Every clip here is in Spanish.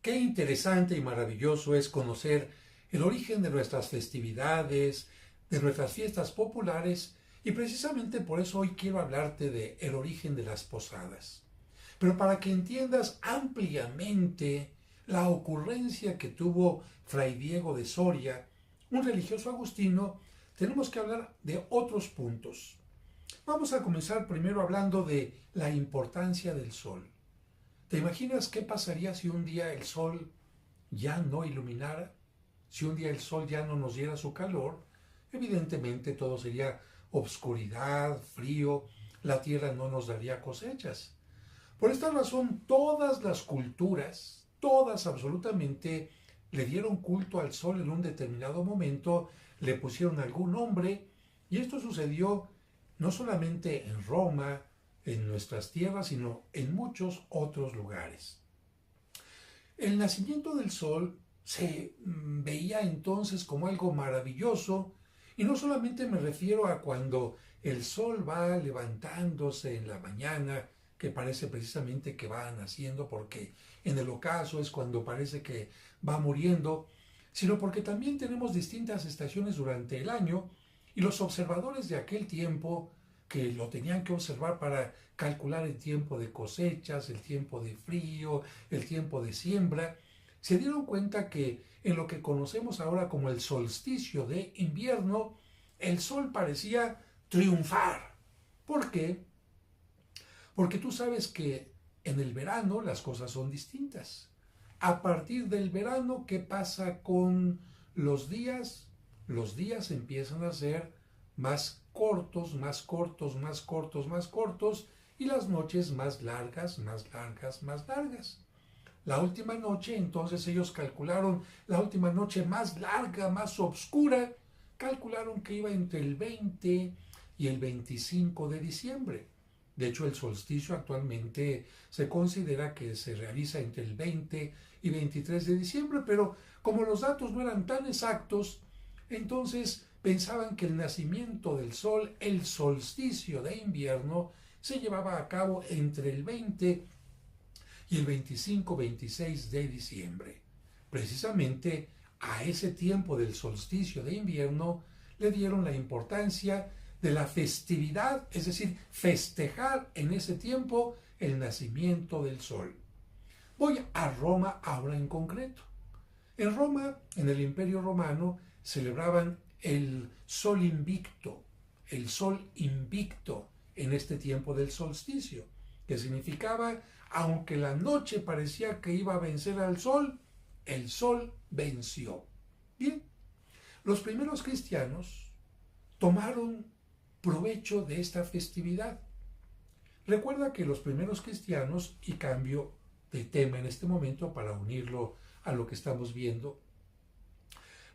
Qué interesante y maravilloso es conocer el origen de nuestras festividades, de nuestras fiestas populares, y precisamente por eso hoy quiero hablarte de el origen de las posadas. Pero para que entiendas ampliamente la ocurrencia que tuvo Fray Diego de Soria, un religioso agustino, tenemos que hablar de otros puntos. Vamos a comenzar primero hablando de la importancia del sol. ¿Te imaginas qué pasaría si un día el sol ya no iluminara? Si un día el sol ya no nos diera su calor, evidentemente todo sería obscuridad, frío, la tierra no nos daría cosechas. Por esta razón, todas las culturas, todas absolutamente, le dieron culto al sol en un determinado momento, le pusieron algún nombre, y esto sucedió no solamente en Roma, en nuestras tierras, sino en muchos otros lugares. El nacimiento del sol se veía entonces como algo maravilloso, y no solamente me refiero a cuando el sol va levantándose en la mañana, que parece precisamente que va naciendo, porque en el ocaso es cuando parece que va muriendo, sino porque también tenemos distintas estaciones durante el año, y los observadores de aquel tiempo, que lo tenían que observar para calcular el tiempo de cosechas, el tiempo de frío, el tiempo de siembra, se dieron cuenta que en lo que conocemos ahora como el solsticio de invierno, el sol parecía triunfar. ¿Por qué? Porque tú sabes que en el verano las cosas son distintas. A partir del verano, ¿qué pasa con los días? Los días empiezan a ser más cortos, más cortos, más cortos, más cortos, y las noches más largas, más largas, más largas. La última noche, entonces ellos calcularon la última noche más larga, más oscura, calcularon que iba entre el 20 y el 25 de diciembre. De hecho, el solsticio actualmente se considera que se realiza entre el 20 y 23 de diciembre, pero como los datos no eran tan exactos, entonces pensaban que el nacimiento del sol, el solsticio de invierno, se llevaba a cabo entre el 20 y el 25-26 de diciembre. Precisamente a ese tiempo del solsticio de invierno le dieron la importancia de la festividad, es decir, festejar en ese tiempo el nacimiento del sol. Voy a Roma ahora en concreto. En Roma, en el Imperio Romano, celebraban el sol invicto en este tiempo del solsticio, que significaba, aunque la noche parecía que iba a vencer al sol, el sol venció. Bien, los primeros cristianos tomaron provecho de esta festividad. Recuerda que los primeros cristianos, y cambio de tema en este momento para unirlo a lo que estamos viendo,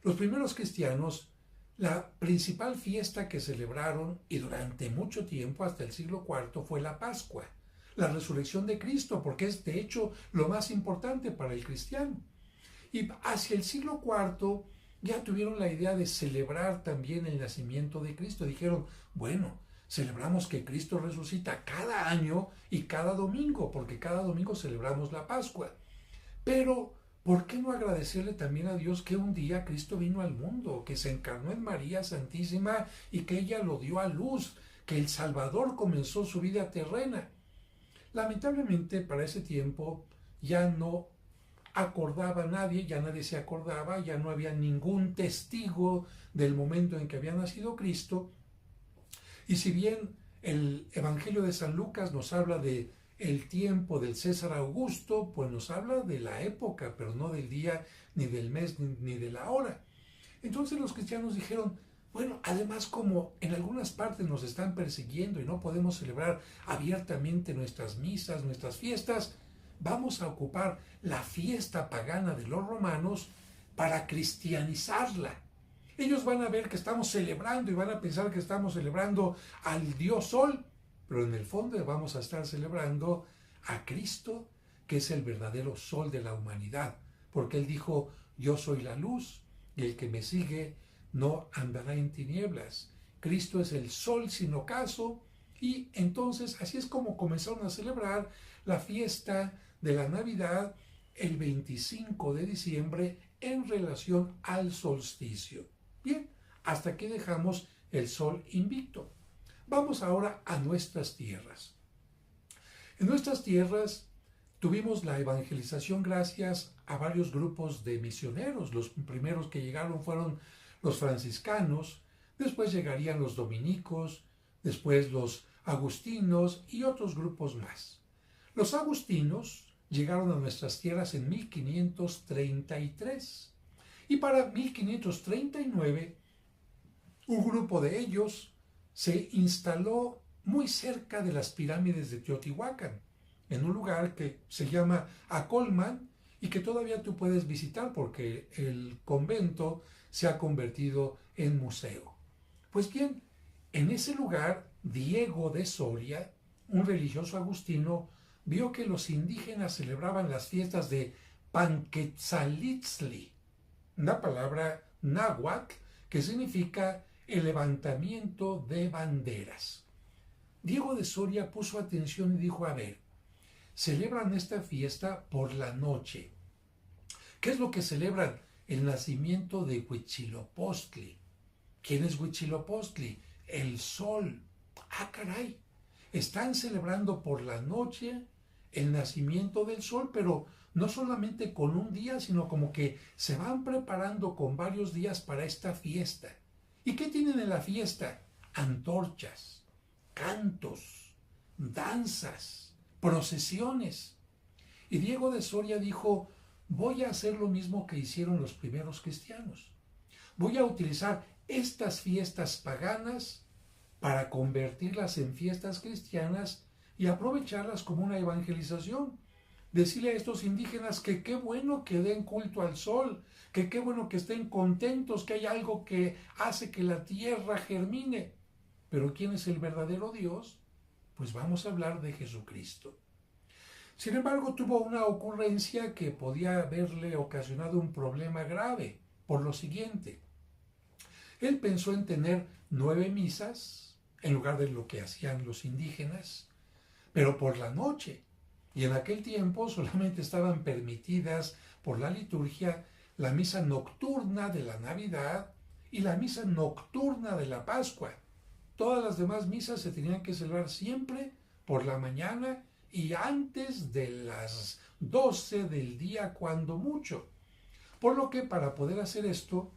los primeros cristianos, la principal fiesta que celebraron, y durante mucho tiempo, hasta el siglo IV, fue la Pascua, la resurrección de Cristo, porque es de hecho lo más importante para el cristiano. Y hacia el siglo IV ya tuvieron la idea de celebrar también el nacimiento de Cristo. Dijeron, bueno, celebramos que Cristo resucita cada año y cada domingo, porque cada domingo celebramos la Pascua. Pero, ¿por qué no agradecerle también a Dios que un día Cristo vino al mundo, que se encarnó en María Santísima y que ella lo dio a luz, que el Salvador comenzó su vida terrena? Lamentablemente, para ese tiempo ya no acordaba nadie, ya nadie se acordaba, ya no había ningún testigo del momento en que había nacido Cristo. Y si bien el Evangelio de San Lucas nos habla de el tiempo del César Augusto, pues nos habla de la época, pero no del día, ni del mes, ni de la hora. Entonces los cristianos dijeron, bueno, además como en algunas partes nos están persiguiendo y no podemos celebrar abiertamente nuestras misas, nuestras fiestas, vamos a ocupar la fiesta pagana de los romanos para cristianizarla. Ellos van a ver que estamos celebrando y van a pensar que estamos celebrando al Dios Sol, pero en el fondo vamos a estar celebrando a Cristo, que es el verdadero sol de la humanidad, porque Él dijo, yo soy la luz y el que me sigue no andará en tinieblas. Cristo es el sol sin ocaso, y entonces así es como comenzaron a celebrar la fiesta de la Navidad el 25 de diciembre en relación al solsticio. Bien, hasta aquí dejamos el sol invicto. Vamos ahora a nuestras tierras. En nuestras tierras tuvimos la evangelización gracias a varios grupos de misioneros. Los primeros que llegaron fueron los franciscanos, después llegarían los dominicos, después los agustinos y otros grupos más. Los agustinos llegaron a nuestras tierras en 1533 y para 1539 un grupo de ellos se instaló muy cerca de las pirámides de Teotihuacán, en un lugar que se llama Acolman y que todavía tú puedes visitar porque el convento se ha convertido en museo. Pues bien, en ese lugar, Diego de Soria, un religioso agustino, vio que los indígenas celebraban las fiestas de Panquetzalitzli, una palabra náhuatl que significa el levantamiento de banderas. Diego de Soria puso atención y dijo, a ver, celebran esta fiesta por la noche. ¿Qué es lo que celebran? El nacimiento de Huitzilopochtli. ¿Quién es Huitzilopochtli? El sol. Ah, caray. Están celebrando por la noche el nacimiento del sol, pero no solamente con un día, sino como que se van preparando con varios días para esta fiesta. ¿Y qué tienen en la fiesta? Antorchas, cantos, danzas, procesiones. Y Diego de Soria dijo, voy a hacer lo mismo que hicieron los primeros cristianos. Voy a utilizar estas fiestas paganas para convertirlas en fiestas cristianas y aprovecharlas como una evangelización. Decirle a estos indígenas que qué bueno que den culto al sol, que qué bueno que estén contentos, que hay algo que hace que la tierra germine. Pero ¿quién es el verdadero Dios? Pues vamos a hablar de Jesucristo. Sin embargo, tuvo una ocurrencia que podía haberle ocasionado un problema grave, por lo siguiente. Él pensó en tener 9 misas, en lugar de lo que hacían los indígenas, pero por la noche. Y en aquel tiempo solamente estaban permitidas por la liturgia la misa nocturna de la Navidad y la misa nocturna de la Pascua. Todas las demás misas se tenían que celebrar siempre por la mañana y antes de las 12 del día cuando mucho. Por lo que para poder hacer esto,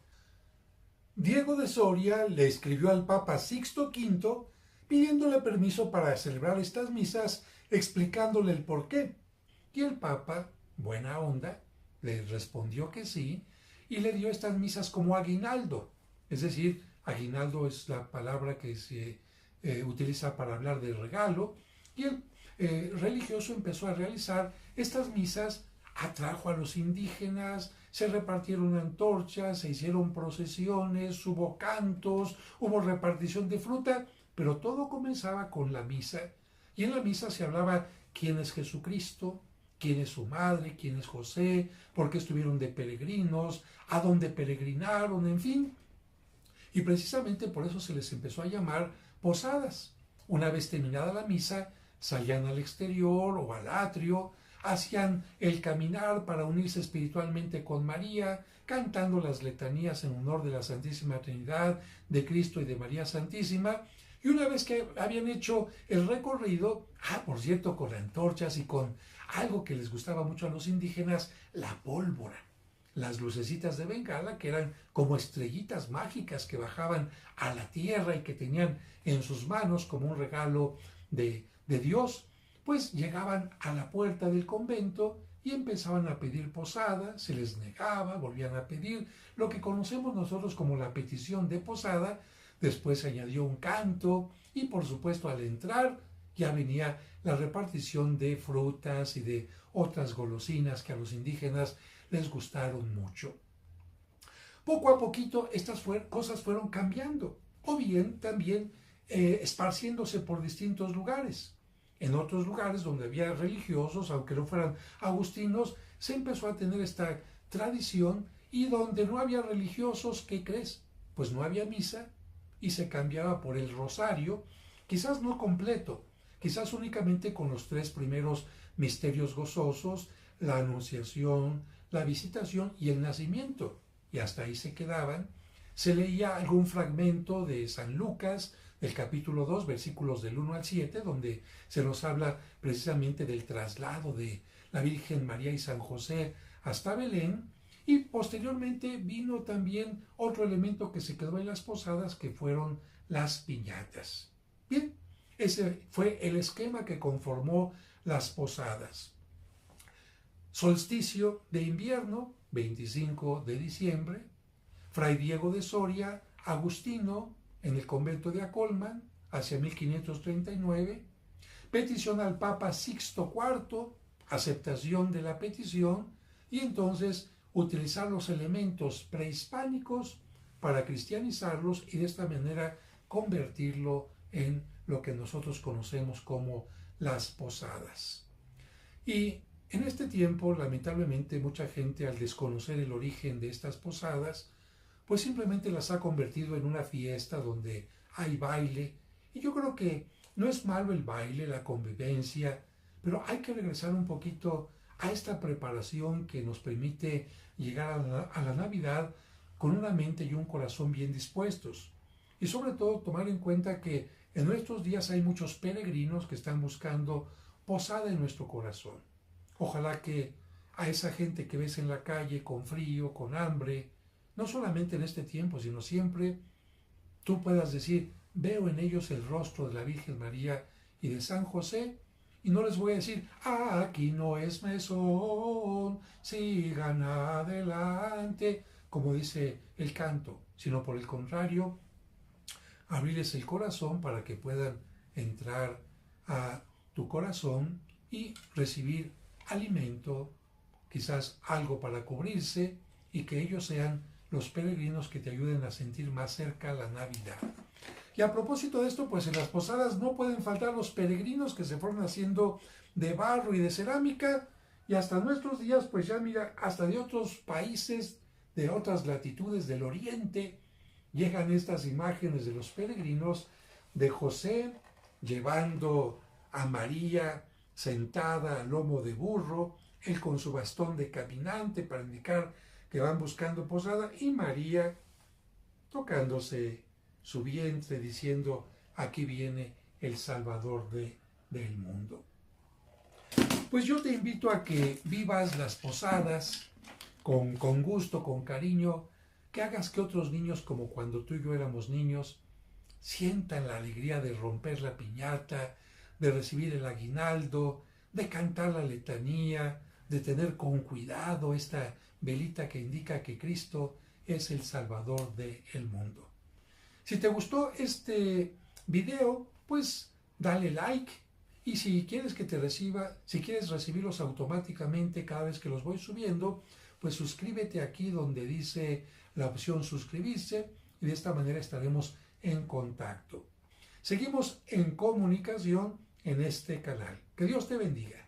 Diego de Soria le escribió al Papa Sixto V pidiéndole permiso para celebrar estas misas, explicándole el porqué. Y el Papa, buena onda, le respondió que sí y le dio estas misas como aguinaldo. Es decir, aguinaldo es la palabra que se utiliza para hablar de regalo. Y el religioso empezó a realizar estas misas, atrajo a los indígenas, se repartieron antorchas, se hicieron procesiones, hubo cantos, hubo repartición de fruta, pero todo comenzaba con la misa. Y en la misa se hablaba quién es Jesucristo, quién es su madre, quién es José, por qué estuvieron de peregrinos, a dónde peregrinaron, en fin. Y precisamente por eso se les empezó a llamar posadas. Una vez terminada la misa, salían al exterior o al atrio, hacían el caminar para unirse espiritualmente con María, cantando las letanías en honor de la Santísima Trinidad, de Cristo y de María Santísima. Y una vez que habían hecho el recorrido, por cierto, con antorchas y con algo que les gustaba mucho a los indígenas, la pólvora, las lucecitas de Bengala, que eran como estrellitas mágicas que bajaban a la tierra y que tenían en sus manos como un regalo de Dios, pues llegaban a la puerta del convento y empezaban a pedir posada, se les negaba, volvían a pedir lo que conocemos nosotros como la petición de posada. Después se añadió un canto y por supuesto al entrar ya venía la repartición de frutas y de otras golosinas que a los indígenas les gustaron mucho. Poco a poquito estas cosas fueron cambiando o bien también esparciéndose por distintos lugares. En otros lugares donde había religiosos, aunque no fueran agustinos, se empezó a tener esta tradición y donde no había religiosos, ¿qué crees? Pues no había misa y se cambiaba por el rosario, quizás no completo, quizás únicamente con los 3 primeros misterios gozosos, la anunciación, la visitación y el nacimiento. Y hasta ahí se quedaban. Se leía algún fragmento de San Lucas, del capítulo 2, versículos del 1 al 7, donde se nos habla precisamente del traslado de la Virgen María y San José hasta Belén. Y posteriormente vino también otro elemento que se quedó en las posadas, que fueron las piñatas. Bien, ese fue el esquema que conformó las posadas. Solsticio de invierno, 25 de diciembre. Fray Diego de Soria, agustino, en el convento de Acolman, hacia 1539. Petición al Papa Sixto IV, aceptación de la petición, y entonces utilizar los elementos prehispánicos para cristianizarlos y de esta manera convertirlo en lo que nosotros conocemos como las posadas. Y en este tiempo, lamentablemente, mucha gente, al desconocer el origen de estas posadas, pues simplemente las ha convertido en una fiesta donde hay baile. Y yo creo que no es malo el baile, la convivencia, pero hay que regresar un poquito a esta preparación que nos permite llegar a la Navidad con una mente y un corazón bien dispuestos. Y sobre todo tomar en cuenta que en nuestros días hay muchos peregrinos que están buscando posada en nuestro corazón. Ojalá que a esa gente que ves en la calle con frío, con hambre, no solamente en este tiempo, sino siempre, tú puedas decir, veo en ellos el rostro de la Virgen María y de San José, y no les voy a decir, aquí no es mesón, sigan adelante, como dice el canto, sino por el contrario, abrirles el corazón para que puedan entrar a tu corazón y recibir alimento, quizás algo para cubrirse, y que ellos sean los peregrinos que te ayuden a sentir más cerca la Navidad. Y a propósito de esto, pues en las posadas no pueden faltar los peregrinos que se fueron haciendo de barro y de cerámica, y hasta nuestros días, pues ya mira, hasta de otros países, de otras latitudes del oriente, llegan estas imágenes de los peregrinos de José llevando a María sentada al lomo de burro, él con su bastón de caminante para indicar que van buscando posada, y María tocándose su vientre diciendo, aquí viene el Salvador del mundo. Pues yo te invito a que vivas las posadas con gusto, con cariño, que hagas que otros niños, como cuando tú y yo éramos niños, sientan la alegría de romper la piñata, de recibir el aguinaldo, de cantar la letanía, de tener con cuidado esta velita que indica que Cristo es el Salvador del mundo. Si te gustó este video, pues dale like, y si quieres que te reciba, si quieres recibirlos automáticamente cada vez que los voy subiendo, pues suscríbete aquí donde dice la opción suscribirse, y de esta manera estaremos en contacto. Seguimos en comunicación en este canal. Que Dios te bendiga.